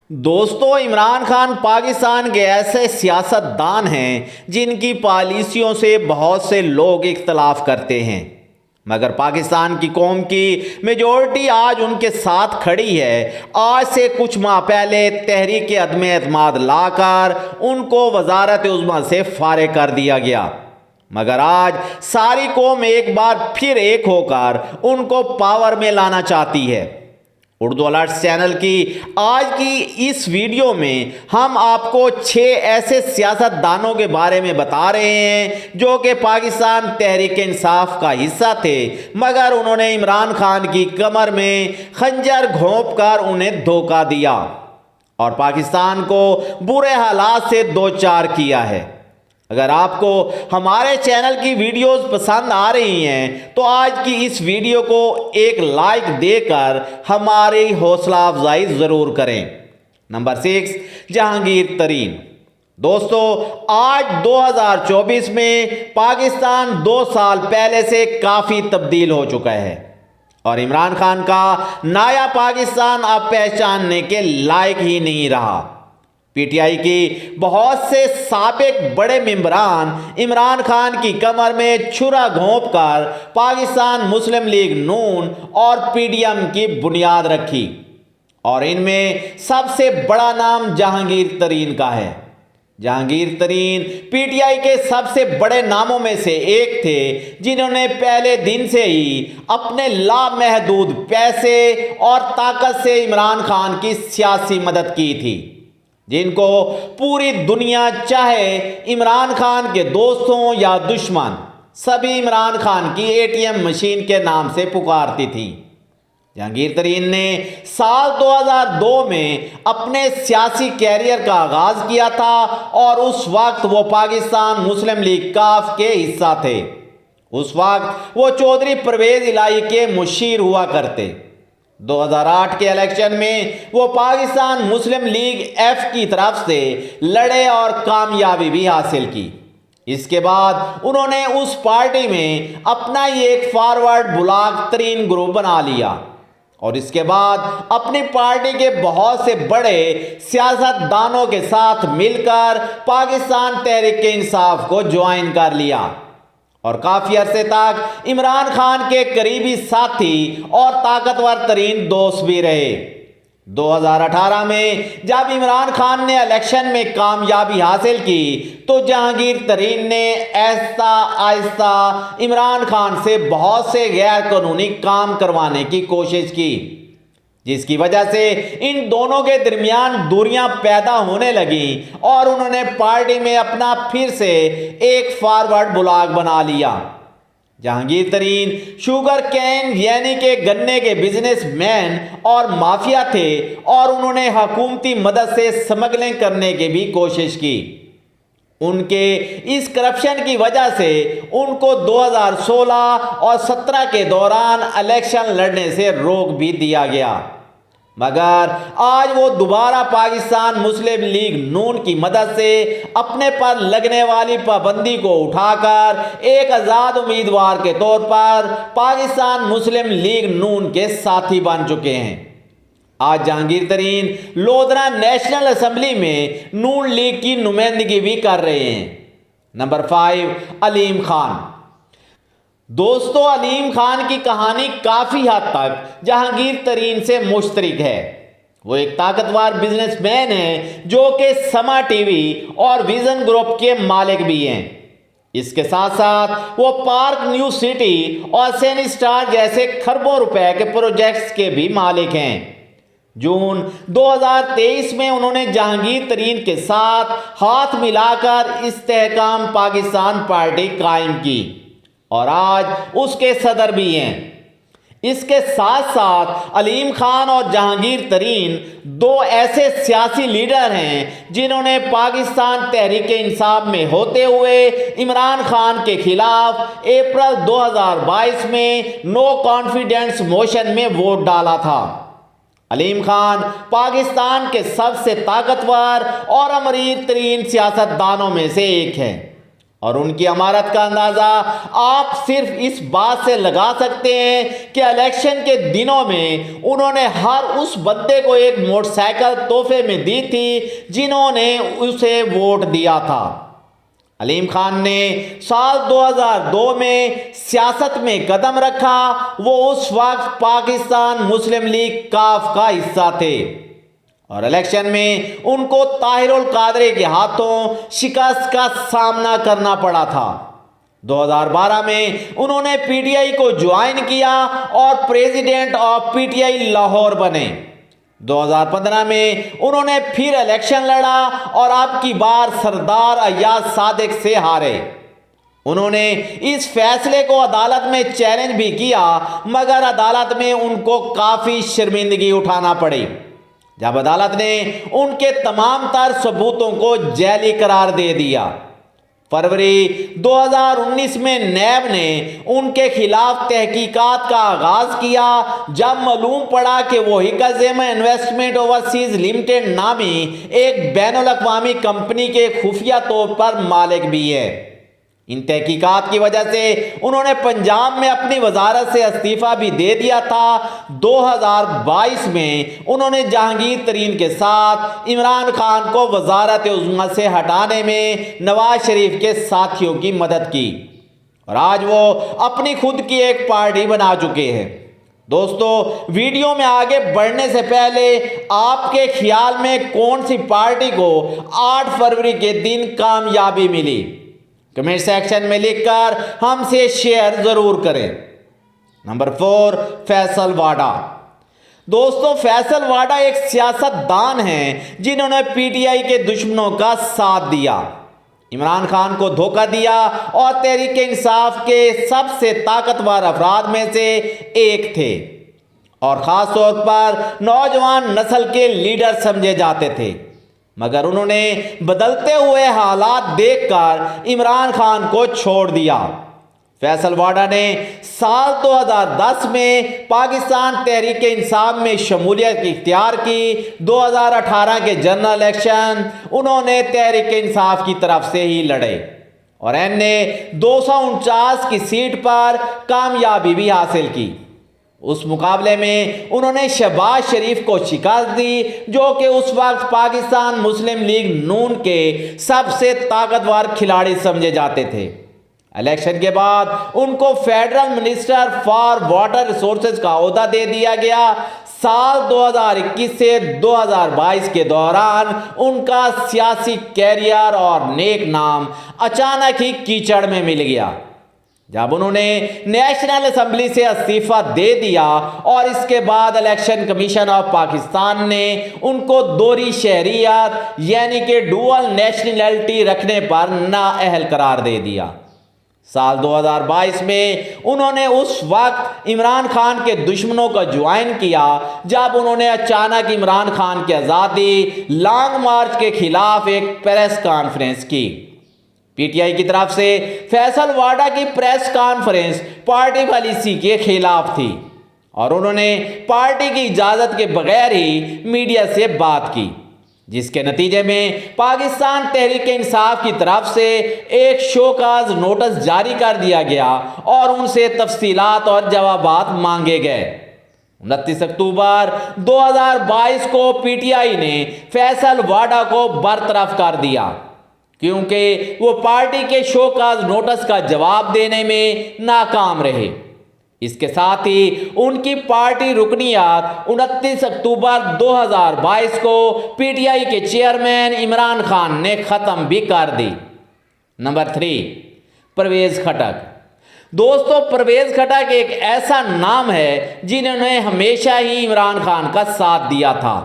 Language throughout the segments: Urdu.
دوستو، عمران خان پاکستان کے ایسے سیاست دان ہیں جن کی پالیسیوں سے بہت سے لوگ اختلاف کرتے ہیں، مگر پاکستان کی قوم کی میجورٹی آج ان کے ساتھ کھڑی ہے۔ آج سے کچھ ماہ پہلے تحریک عدم اعتماد لا کر ان کو وزارت عظمیٰ سے فارغ کر دیا گیا، مگر آج ساری قوم ایک بار پھر ایک ہو کر ان کو پاور میں لانا چاہتی ہے۔ اردو الرٹس چینل کی آج کی اس ویڈیو میں ہم آپ کو 6 ایسے سیاست دانوں کے بارے میں بتا رہے ہیں جو کہ پاکستان تحریک انصاف کا حصہ تھے، مگر انہوں نے عمران خان کی کمر میں خنجر گھونپ کر انہیں دھوکہ دیا اور پاکستان کو برے حالات سے دوچار کیا ہے۔ اگر آپ کو ہمارے چینل کی ویڈیوز پسند آ رہی ہیں تو آج کی اس ویڈیو کو ایک لائک دے کر ہماری حوصلہ افزائی ضرور کریں۔ نمبر 6، جہانگیر ترین۔ دوستو، آج 2024 میں پاکستان 2 سال پہلے سے کافی تبدیل ہو چکا ہے اور عمران خان کا نیا پاکستان اب پہچاننے کے لائق ہی نہیں رہا۔ پی ٹی آئی کی بہت سے سابق بڑے ممبران عمران خان کی کمر میں چھرا گھونپ کر پاکستان مسلم لیگ نون اور پی ڈی ایم کی بنیاد رکھی، اور ان میں سب سے بڑا نام جہانگیر ترین کا ہے۔ جہانگیر ترین پی ٹی آئی کے سب سے بڑے ناموں میں سے ایک تھے جنہوں نے پہلے دن سے ہی اپنے لامحدود پیسے اور طاقت سے عمران خان کی سیاسی مدد کی تھی، جن کو پوری دنیا، چاہے عمران خان کے دوستوں یا دشمن، سبھی عمران خان کی اے ٹی ایم مشین کے نام سے پکارتی تھی۔ جہانگیر ترین نے سال 2002 میں اپنے سیاسی کیریئر کا آغاز کیا تھا اور اس وقت وہ پاکستان مسلم لیگ کاف کے حصہ تھے۔ اس وقت وہ چودھری پرویز الہی کے مشیر ہوا کرتے۔ 2008 کے الیکشن میں وہ پاکستان مسلم لیگ ایف کی طرف سے لڑے اور کامیابی بھی حاصل کی۔ اس کے بعد انہوں نے اس پارٹی میں اپنا ہی ایک فارورڈ بلاک ترین گروپ بنا لیا اور اس کے بعد اپنی پارٹی کے بہت سے بڑے سیاست دانوں کے ساتھ مل کر پاکستان تحریک انصاف کو جوائن کر لیا اور کافی عرصے تک عمران خان کے قریبی ساتھی اور طاقتور ترین دوست بھی رہے۔ 2018 میں جب عمران خان نے الیکشن میں کامیابی حاصل کی تو جہانگیر ترین نے آہستہ آہستہ عمران خان سے بہت سے غیر قانونی کام کروانے کی کوشش کی، جس کی وجہ سے ان دونوں کے درمیان دوریاں پیدا ہونے لگیں اور انہوں نے پارٹی میں اپنا پھر سے ایک فارورڈ بلاک بنا لیا۔ جہانگیر ترین شوگر کین یعنی کہ گنے کے بزنس مین اور مافیا تھے اور انہوں نے حکومتی مدد سے سمگلنگ کرنے کی بھی کوشش کی۔ ان کے اس کرپشن کی وجہ سے ان کو 2016 اور 2017 کے دوران الیکشن لڑنے سے روک بھی دیا گیا، مگر آج وہ دوبارہ پاکستان مسلم لیگ نون کی مدد سے اپنے پر لگنے والی پابندی کو اٹھا کر ایک آزاد امیدوار کے طور پر پاکستان مسلم لیگ نون کے ساتھی بن چکے ہیں۔ آج جہانگیر ترین لودھرا نیشنل اسمبلی میں نون لیگ کی نمائندگی بھی کر رہے ہیں۔ نمبر 5، علیم خان۔ دوستو، علیم خان کی کہانی کافی حد تک جہانگیر ترین سے مشترک ہے۔ وہ ایک طاقتور بزنس مین ہیں جو کہ سما ٹی وی اور ویژن گروپ کے مالک بھی ہیں۔ اس کے ساتھ ساتھ وہ پارک نیو سٹی اور سین اسٹار جیسے کھربوں روپے کے پروجیکٹس کے بھی مالک ہیں۔ جون 2023 میں انہوں نے جہانگیر ترین کے ساتھ ہاتھ ملا کر استحکام پاکستان پارٹی قائم کی اور آج اس کے صدر بھی ہیں۔ اس کے ساتھ ساتھ علیم خان اور جہانگیر ترین 2 ایسے سیاسی لیڈر ہیں جنہوں نے پاکستان تحریک انصاف میں ہوتے ہوئے عمران خان کے خلاف اپریل 2022 میں نو کانفیڈنس موشن میں ووٹ ڈالا تھا۔ علیم خان پاکستان کے سب سے طاقتور اور امیر ترین سیاست دانوں میں سے ایک ہے۔ اور ان کی امارت کا اندازہ آپ صرف اس بات سے لگا سکتے ہیں کہ الیکشن کے دنوں میں انہوں نے ہر اس بندے کو ایک موٹر سائیکل تحفے میں دی تھی جنہوں نے اسے ووٹ دیا تھا۔ علیم خان نے سال 2002 میں سیاست میں قدم رکھا۔ وہ اس وقت پاکستان مسلم لیگ کاف کا حصہ تھے اور الیکشن میں ان کو طاہر القادری کے ہاتھوں شکست کا سامنا کرنا پڑا تھا۔ 2012 میں انہوں نے پی ٹی آئی کو جوائن کیا اور پریزیڈنٹ آف پی ٹی آئی لاہور بنے۔ 2015 میں انہوں نے پھر الیکشن لڑا اور اب کی بار سردار ایاز صادق سے ہارے۔ انہوں نے اس فیصلے کو عدالت میں چیلنج بھی کیا مگر عدالت میں ان کو کافی شرمندگی اٹھانا پڑی جب عدالت نے ان کے تمام تر ثبوتوں کو جعلی قرار دے دیا۔ فروری 2019 میں نیب نے ان کے خلاف تحقیقات کا آغاز کیا جب معلوم پڑا کہ وہ حکزیمہ انویسٹمنٹ اوورسیز لمیٹڈ نامی ایک بین الاقوامی کمپنی کے خفیہ طور پر مالک بھی ہے۔ ان تحقیقات کی وجہ سے انہوں نے پنجاب میں اپنی وزارت سے استعفیٰ بھی دے دیا تھا۔ 2022 میں انہوں نے جہانگیر ترین کے ساتھ عمران خان کو وزارت عظمیٰ سے ہٹانے میں نواز شریف کے ساتھیوں کی مدد کی اور آج وہ اپنی خود کی ایک پارٹی بنا چکے ہیں۔ دوستو، ویڈیو میں آگے بڑھنے سے پہلے آپ کے خیال میں کون سی پارٹی کو 8 فروری کے دن کامیابی ملی؟ کمنٹ سیکشن میں لکھ کر ہم سے شیئر ضرور کریں۔ نمبر 4، فیصل واڈا۔ دوستو، فیصل واڈا ایک سیاست دان ہیں جنہوں نے پی ٹی آئی کے دشمنوں کا ساتھ دیا، عمران خان کو دھوکہ دیا اور تحریک انصاف کے سب سے طاقتور افراد میں سے ایک تھے اور خاص طور پر نوجوان نسل کے لیڈر سمجھے جاتے تھے، مگر انہوں نے بدلتے ہوئے حالات دیکھ کر عمران خان کو چھوڑ دیا۔ فیصل واڈا نے سال 2010 میں پاکستان تحریک انصاف میں شمولیت اختیار کی۔ 2018 کے جنرل الیکشن انہوں نے تحریک انصاف کی طرف سے ہی لڑے اور این نے 249 کی سیٹ پر کامیابی بھی حاصل کی۔ اس مقابلے میں انہوں نے شہباز شریف کو شکست دی جو کہ اس وقت پاکستان مسلم لیگ نون کے سب سے طاقتور کھلاڑی سمجھے جاتے تھے۔ الیکشن کے بعد ان کو federal minister for water resources کا عہدہ دے دیا گیا۔ سال 2021 سے 2022 کے دوران ان کا سیاسی کیریئر اور نیک نام اچانک ہی کیچڑ میں مل گیا جب انہوں نے نیشنل اسمبلی سے استعفیٰ دے دیا اور اس کے بعد الیکشن کمیشن آف پاکستان نے ان کو دوہری شہریت یعنی کہ ڈوئل نیشنلٹی رکھنے پر نااہل قرار دے دیا۔ سال 2022 میں انہوں نے اس وقت عمران خان کے دشمنوں کا جوائن کیا جب انہوں نے اچانک عمران خان کی آزادی لانگ مارچ کے خلاف ایک پریس کانفرنس کی۔ پی ٹی آئی کی طرف سے فیصل واڈا کی پریس کانفرنس پارٹی پالیسی کے خلاف تھی اور انہوں نے پارٹی کی اجازت کے بغیر ہی میڈیا سے بات کی، جس کے نتیجے میں پاکستان تحریک انصاف کی طرف سے ایک شوکاز نوٹس جاری کر دیا گیا اور ان سے تفصیلات اور جوابات مانگے گئے۔ 29 اکتوبر 2022 کو پی ٹی آئی نے فیصل واڈا کو برطرف کر دیا کیونکہ وہ پارٹی کے شوکاز نوٹس کا جواب دینے میں ناکام رہے۔ اس کے ساتھ ہی ان کی پارٹی رکنیت 29 اکتوبر 2022 کو پی ٹی آئی کے چیئرمین عمران خان نے ختم بھی کر دی۔ نمبر 3، پرویز خٹک۔ دوستو، پرویز خٹک ایک ایسا نام ہے جنہوں نے ہمیشہ ہی عمران خان کا ساتھ دیا تھا،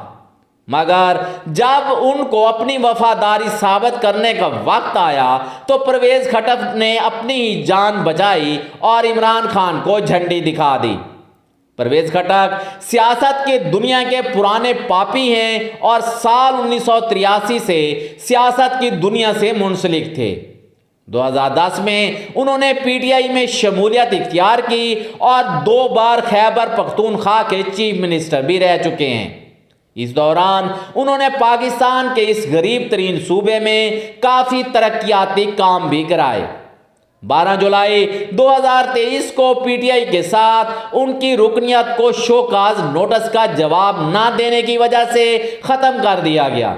مگر جب ان کو اپنی وفاداری ثابت کرنے کا وقت آیا تو پرویز خٹک نے اپنی ہی جان بچائی اور عمران خان کو جھنڈی دکھا دی۔ پرویز خٹک سیاست کے دنیا کے پرانے پاپی ہیں اور سال 1983 سے سیاست کی دنیا سے منسلک تھے۔ 2010 میں انہوں نے پی ٹی آئی میں شمولیت اختیار کی اور 2 بار خیبر پختونخوا کے چیف منسٹر بھی رہ چکے ہیں۔ اس دوران انہوں نے پاکستان کے اس غریب ترین صوبے میں کافی ترقیاتی کام بھی کرائے۔ 12 جولائی 2023 کو پی ٹی آئی کے ساتھ ان کی رکنیت کو شوکاز نوٹس کا جواب نہ دینے کی وجہ سے ختم کر دیا گیا۔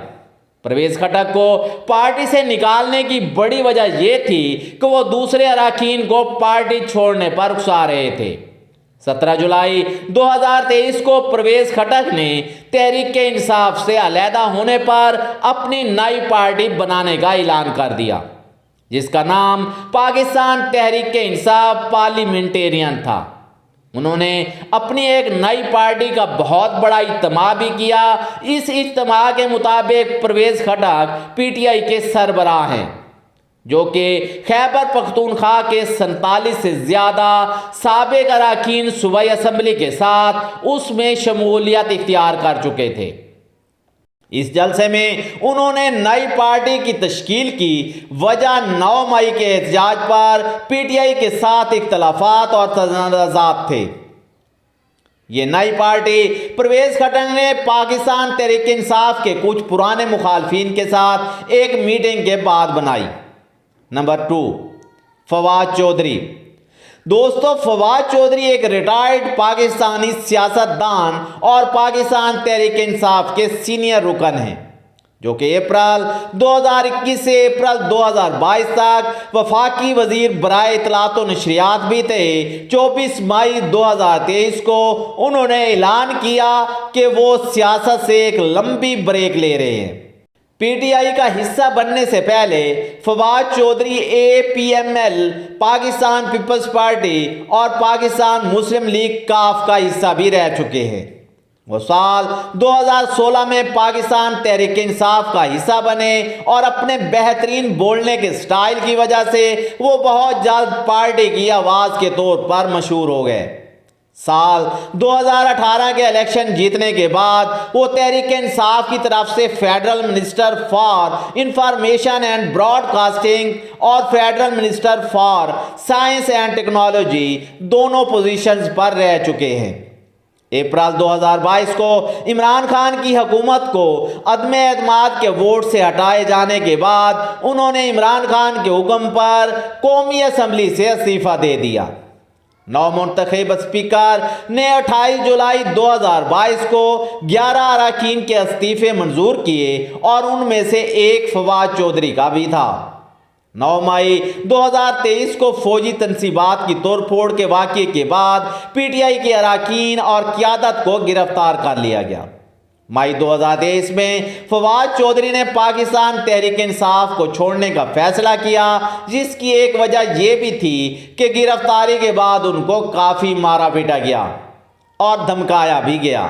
پرویز خٹک کو پارٹی سے نکالنے کی بڑی وجہ یہ تھی کہ وہ دوسرے اراکین کو پارٹی چھوڑنے پر اکسا رہے تھے۔ 17 جولائی 2023 کو پرویز خٹک نے تحریک انصاف سے علیحدہ ہونے پر اپنی نئی پارٹی بنانے کا اعلان کر دیا، جس کا نام پاکستان تحریک انصاف پارلیمنٹیرین تھا۔ انہوں نے اپنی ایک نئی پارٹی کا بہت بڑا اجتماع بھی کیا۔ اس اجتماع کے مطابق Pervez Khattak P T I کے سربراہ ہیں، جو کہ خیبر پختونخوا کے 47 سے زیادہ سابق اراکین صوبائی اسمبلی کے ساتھ اس میں شمولیت اختیار کر چکے تھے۔ اس جلسے میں انہوں نے نئی پارٹی کی تشکیل کی وجہ 9 مئی کے احتجاج پر پی ٹی آئی کے ساتھ اختلافات اور تنازعات تھے۔ یہ نئی پارٹی پرویز خٹک نے پاکستان تحریک انصاف کے کچھ پرانے مخالفین کے ساتھ ایک میٹنگ کے بعد بنائی۔ نمبر 2، فواد چودھری۔ دوستو، فواد چودھری ایک ریٹائرڈ پاکستانی سیاستدان اور پاکستان تحریک انصاف کے سینئر رکن ہیں، جو کہ اپریل 2021 سے اپریل 2022 تک وفاقی وزیر برائے اطلاعات و نشریات بھی تھے۔ 24 مئی 2023 کو انہوں نے اعلان کیا کہ وہ سیاست سے ایک لمبی بریک لے رہے ہیں۔ پی ٹی آئی کا حصہ بننے سے پہلے Fawad Chaudhry A P M L, Pakistan Peoples Party اور پاکستان مسلم لیگ کاف کا حصہ بھی رہ چکے ہیں۔ وہ سال 2016 میں پاکستان تحریک انصاف کا حصہ بنے اور اپنے بہترین بولنے کے سٹائل کی وجہ سے وہ بہت جلد پارٹی کی آواز کے طور پر مشہور ہو گئے۔ سال 2018 کے الیکشن جیتنے کے بعد وہ تحریک انصاف کی طرف سے federal minister for information and broadcasting اور federal minister for science and technology دونوں پوزیشنز پر رہ چکے ہیں۔ اپریل 2022 کو عمران خان کی حکومت کو عدم اعتماد کے ووٹ سے ہٹائے جانے کے بعد انہوں نے عمران خان کے حکم پر قومی اسمبلی سے استعفیٰ دے دیا۔ نو منتخب اسپیکر نے 28 جولائی 2022 کو 11 اراکین کے استعفے منظور کیے اور ان میں سے ایک فواد چودھری کا بھی تھا۔ 9 مئی 2023 کو فوجی تنصیبات کی توڑ پھوڑ کے واقعے کے بعد پی ٹی آئی کے اراکین اور قیادت کو گرفتار کر لیا گیا۔ مئی 2023 میں فواد چودھری نے پاکستان تحریک انصاف کو چھوڑنے کا فیصلہ کیا، جس کی ایک وجہ یہ بھی تھی کہ گرفتاری کے بعد ان کو کافی مارا پیٹا گیا اور دھمکایا بھی گیا،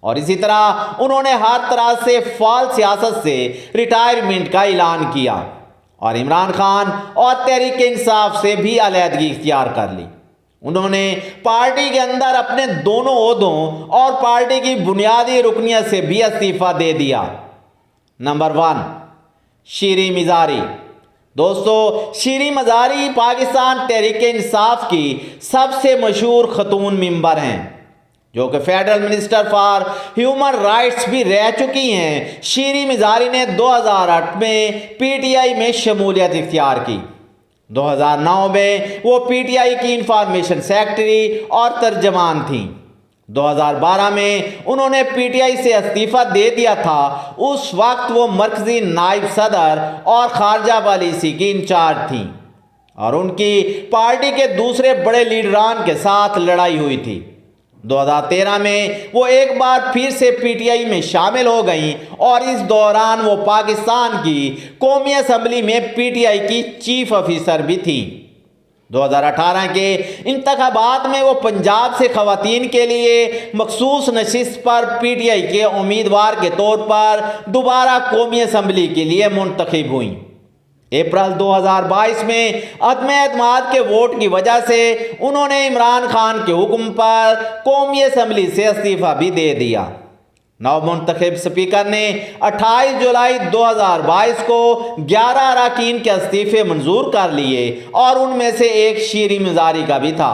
اور اسی طرح انہوں نے ہر طرح سے فعال سیاست سے ریٹائرمنٹ کا اعلان کیا اور عمران خان اور تحریک انصاف سے بھی علیحدگی اختیار کر لی۔ انہوں نے پارٹی کے اندر اپنے دونوں عہدوں اور پارٹی کی بنیادی رکنیت سے بھی استعفیٰ دے دیا۔ نمبر 1، شیریں مزاری۔ دوستو، شیریں مزاری پاکستان تحریک انصاف کی سب سے مشہور خاتون ممبر ہیں، جو کہ federal minister for human rights بھی رہ چکی ہیں۔ شیریں مزاری نے 2008 میں پی ٹی آئی میں شمولیت اختیار کی۔ 2009 میں وہ پی ٹی آئی کی انفارمیشن سیکرٹری اور ترجمان تھیں۔ 2012 میں انہوں نے پی ٹی آئی سے استعفیٰ دے دیا تھا۔ اس وقت وہ مرکزی نائب صدر اور خارجہ پالیسی کی انچارج تھیں اور ان کی پارٹی کے دوسرے بڑے لیڈران کے ساتھ لڑائی ہوئی تھی۔ 2013 میں وہ ایک بار پھر سے پی ٹی آئی میں شامل ہو گئیں اور اس دوران وہ پاکستان کی قومی اسمبلی میں پی ٹی آئی کی چیف آفیسر بھی تھیں۔ 2018 کے انتخابات میں وہ پنجاب سے خواتین کے لیے مخصوص نشست پر پی ٹی آئی کے امیدوار کے طور پر دوبارہ قومی اسمبلی کے لیے منتخب ہوئیں۔ اپریل 2022 میں عدم اعتماد کے ووٹ کی وجہ سے انہوں نے عمران خان کے حکم پر قومی اسمبلی سے استعفیٰ بھی دے دیا۔ نو منتخب اسپیکر نے 28 جولائی 2022 کو 11 اراکین کے استعفے منظور کر لیے اور ان میں سے ایک شیریں مزاری کا بھی تھا۔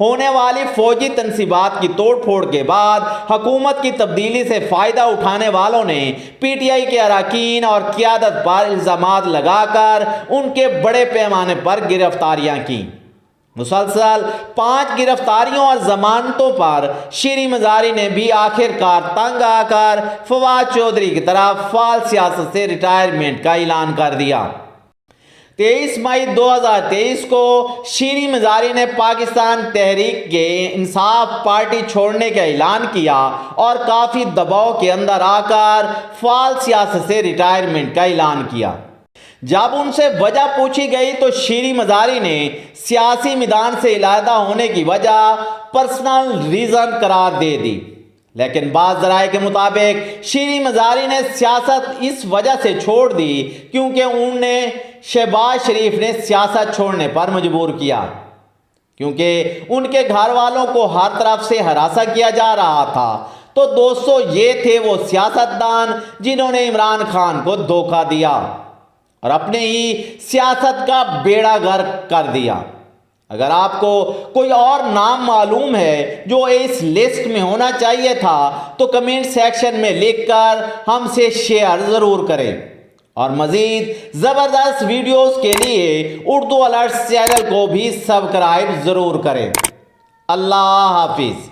ہونے والی فوجی تنصیبات کی توڑ پھوڑ کے بعد حکومت کی تبدیلی سے فائدہ اٹھانے والوں نے پی ٹی آئی کے اراکین اور قیادت پر الزامات لگا کر ان کے بڑے پیمانے پر گرفتاریاں کی۔ مسلسل 5 گرفتاریوں اور ضمانتوں پر شیریں مزاری نے بھی آخر کار تنگ آ کر فواد چودھری کی طرف فعال سیاست سے ریٹائرمنٹ کا اعلان کر دیا۔ 23 مئی 2023 کو شیریں مزاری نے پاکستان تحریک انصاف پارٹی چھوڑنے کا اعلان کیا اور کافی دباؤ کے اندر آ کر فعال سیاست سے ریٹائرمنٹ کا اعلان کیا۔ جب ان سے وجہ پوچھی گئی تو شیریں مزاری نے سیاسی میدان سے علیحدہ ہونے کی وجہ پرسنل ریزن قرار دے دی، لیکن بعض ذرائع کے مطابق شیریں مزاری نے سیاست اس وجہ سے چھوڑ دی کیونکہ انہیں شہباز شریف نے سیاست چھوڑنے پر مجبور کیا، کیونکہ ان کے گھر والوں کو ہر طرف سے ہراساں کیا جا رہا تھا۔ تو دوستو، یہ تھے وہ سیاستدان جنہوں نے عمران خان کو دھوکہ دیا اور اپنے ہی سیاست کا بیڑا غرق کر دیا۔ اگر آپ کو کوئی اور نام معلوم ہے جو اس لسٹ میں ہونا چاہیے تھا تو کمنٹ سیکشن میں لکھ کر ہم سے شیئر ضرور کریں، اور مزید زبردست ویڈیوز کے لیے اردو الرٹس چینل کو بھی سبسکرائب ضرور کریں۔ اللہ حافظ۔